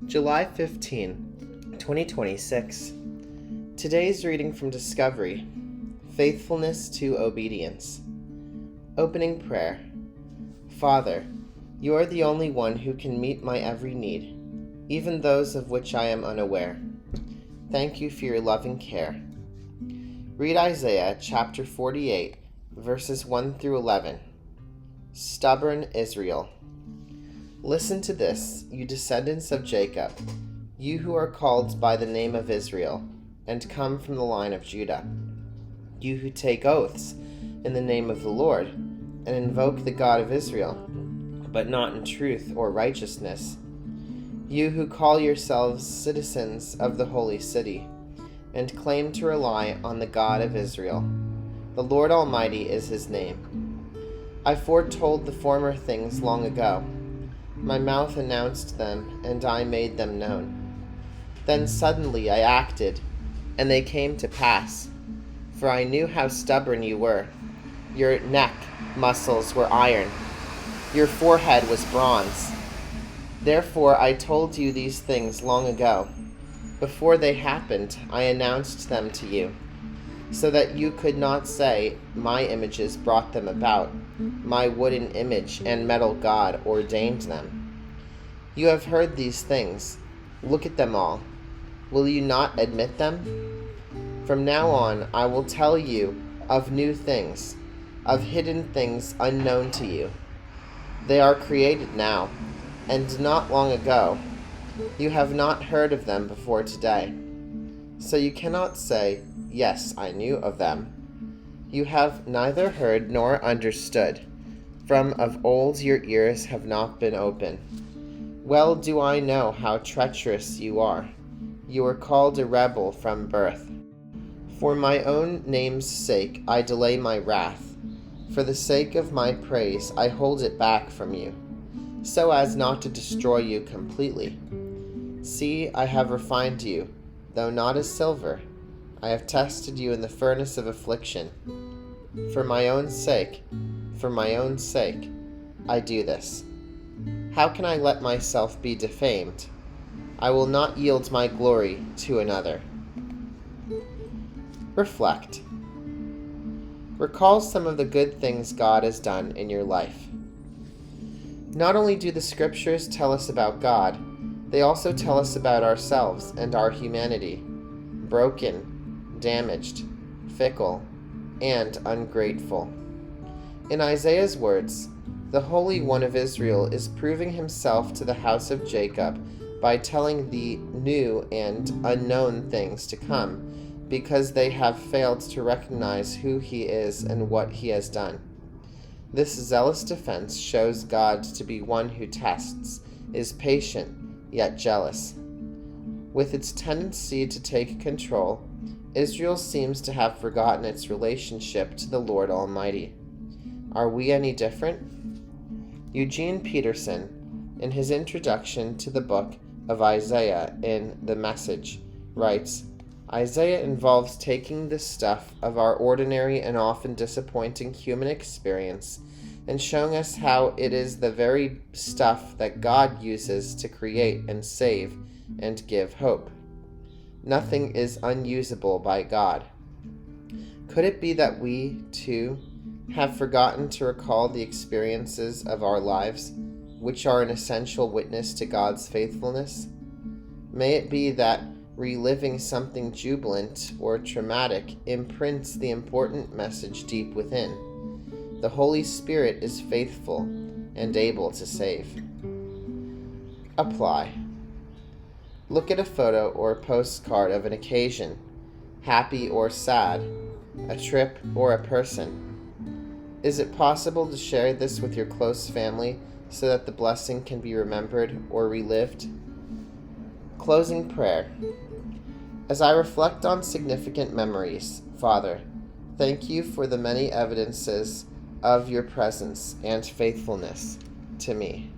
July 15, 2026. Today's reading from Discovery, Faithfulness to Obedience. Opening prayer. Father, you are the only one who can meet my every need, even those of which I am unaware. Thank you for your loving care. Read Isaiah chapter 48, verses 1 through 11. Stubborn Israel. Listen to this, you descendants of Jacob, you who are called by the name of Israel, and come from the line of Judah. You who take oaths in the name of the Lord, and invoke the God of Israel, but not in truth or righteousness. You who call yourselves citizens of the holy city, and claim to rely on the God of Israel. The Lord Almighty is his name. I foretold the former things long ago. My mouth announced them, and I made them known. Then suddenly I acted, and they came to pass. For I knew how stubborn you were. Your neck muscles were iron. Your forehead was bronze. Therefore I told you these things long ago. Before they happened, I announced them to you, so that you could not say, my images brought them about. My wooden image and metal god ordained them. You have heard these things. Look at them all. Will you not admit them? From now on, I will tell you of new things, of hidden things unknown to you. They are created now, and not long ago. You have not heard of them before today. So you cannot say, yes, I knew of them. You have neither heard nor understood. From of old your ears have not been open. Well do I know how treacherous you are. You are called a rebel from birth. For my own name's sake I delay my wrath. For the sake of my praise I hold it back from you, so as not to destroy you completely. See, I have refined you, though not as silver. I have tested you in the furnace of affliction. For my own sake, I do this. How can I let myself be defamed? I will not yield my glory to another. Reflect. Recall some of the good things God has done in your life. Not only do the scriptures tell us about God, they also tell us about ourselves and our humanity, broken, damaged, fickle, and ungrateful. In Isaiah's words, the Holy One of Israel is proving himself to the house of Jacob by telling the new and unknown things to come, because they have failed to recognize who he is and what he has done. This zealous defense shows God to be one who tests, is patient, yet jealous. With its tendency to take control, Israel seems to have forgotten its relationship to the Lord Almighty. Are we any different? Eugene Peterson, in his introduction to the book of Isaiah in The Message, writes, Isaiah involves taking the stuff of our ordinary and often disappointing human experience and showing us how it is the very stuff that God uses to create and save and give hope. Nothing is unusable by God. Could it be that we, too, have forgotten to recall the experiences of our lives, which are an essential witness to God's faithfulness? May it be that reliving something jubilant or traumatic imprints the important message deep within. The Holy Spirit is faithful and able to save. Apply. Look at a photo or a postcard of an occasion, happy or sad, a trip or a person. Is it possible to share this with your close family so that the blessing can be remembered or relived? Closing prayer. As I reflect on significant memories, Father, thank you for the many evidences of your presence and faithfulness to me.